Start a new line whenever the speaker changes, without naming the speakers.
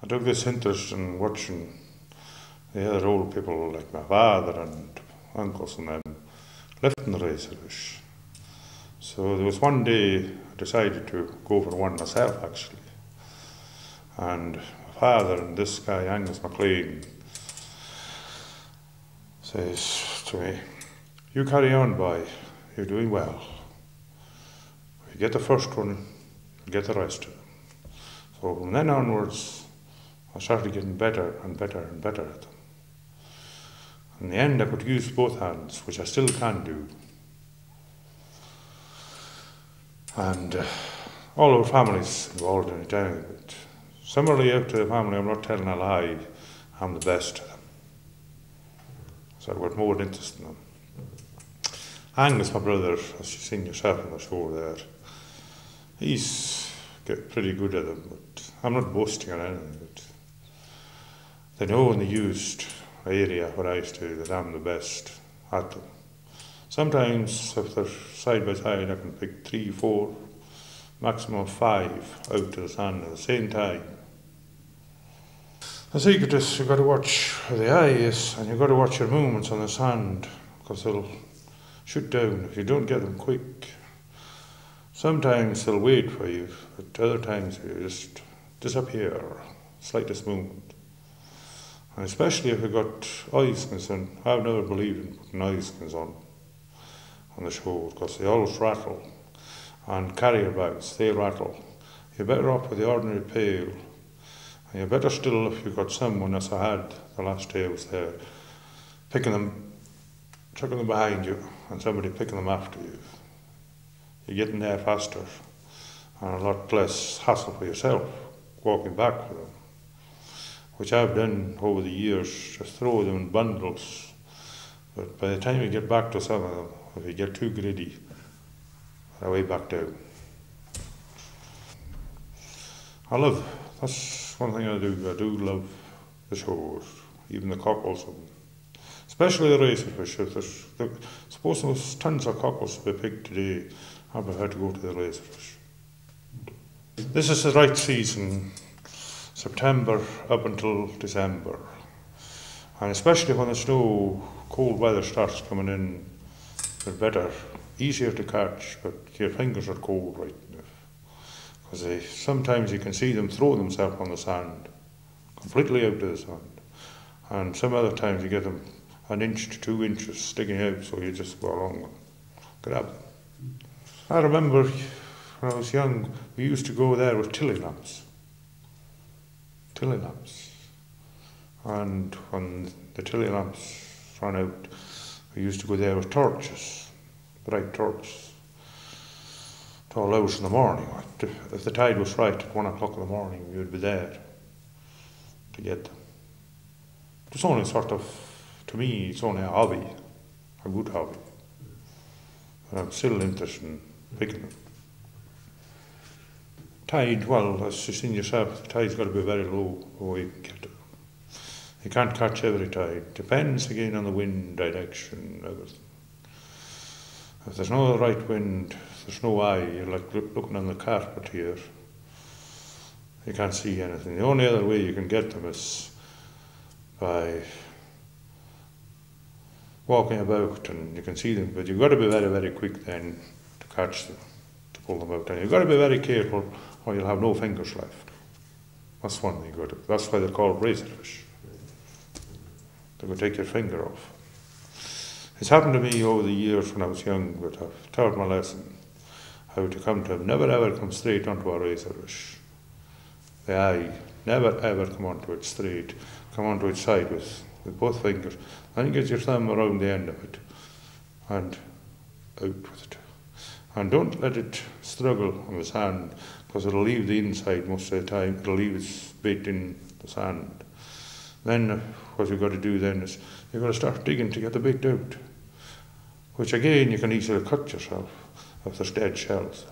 I took this interest in watching the other old people like my father and uncles and them lifting the razorfish. So there was one day I decided to go for one myself actually. And my father and this guy, Angus McLean, says to me, "You carry on, boy, you're doing well. If you get the first one, you'll get the rest of them." So from then onwards, I started getting better and better and better at them. In the end, I could use both hands, which I still can do. And all our families involved in it anyway. But similarly, out to the family, I'm not telling a lie, I'm the best of them. So I've got more interest in them. Angus, my brother, as you've seen yourself on the show there, he's get pretty good at them, but I'm not boasting or anything. But they know in the used area where I used to that I'm the best at them. Sometimes if they're side by side I can pick 3, 4, maximum 5 out to the sand at the same time. The secret is you've got to watch where the eye is and you've got to watch your movements on the sand because they'll shoot down if you don't get them quick. Sometimes they'll wait for you, but other times you just disappear, slightest movement. And especially if you've got eye skins on. I've never believed in putting eye skins on the show because they always rattle. And carrier bags, they rattle. You're better off with the ordinary pail. And you're better still if you've got someone, as I had the last day I was there, picking them, chucking them behind you, and somebody picking them after you. You're getting there faster and a lot less hassle for yourself walking back with them, which I've done over the years, just throw them in bundles. But by the time you get back to some of them, if you get too greedy, they're way back down. That's one thing I do love the shows, even the cockles of them. Especially the razorfish. Suppose there was tons of cockles to be picked today, I prefer to go to the razorfish. This is the right season, September up until December. And especially when the snow, cold weather starts coming in, they're better, easier to catch, but your fingers are cold right enough. Because sometimes you can see them throw themselves on the sand, completely out of the sand. And some other times you get them 1 inch to 2 inches sticking out, so you just go along and grab them. I remember when I was young, we used to go there with tilly lamps. And when the tilly lamps ran out, we used to go there with torches, bright torches, 12 hours in the morning. If the tide was right at 1 o'clock in the morning, we would be there to get them. It's only sort of, to me, it's only a hobby, a good hobby. But I'm still interested in picking them. Tide, well, as you've seen yourself, the tide's got to be very low before you can get it. You can't catch every tide. Depends again on the wind direction, everything. If there's no right wind, there's no eye, you're like looking on the carpet here. You can't see anything. The only other way you can get them is by walking about and you can see them, but you've got to be very, very quick then to catch them, to pull them out. And you've got to be very careful or you'll have no fingers left. That's one thing you got to. That's why they're called razorfish. They will take your finger off. It's happened to me over the years when I was young, but I've taught my lesson how to come to them. Never ever come straight onto a razorfish. The eye, never ever come onto it straight. Come onto its side with both fingers. Then you get your thumb around the end of it and out with it. And don't let it struggle on the sand because it'll leave the inside most of the time. It'll leave its bait in the sand. Then what you've got to do then is you've got to start digging to get the bait out, which again you can easily cut yourself if there's dead shells.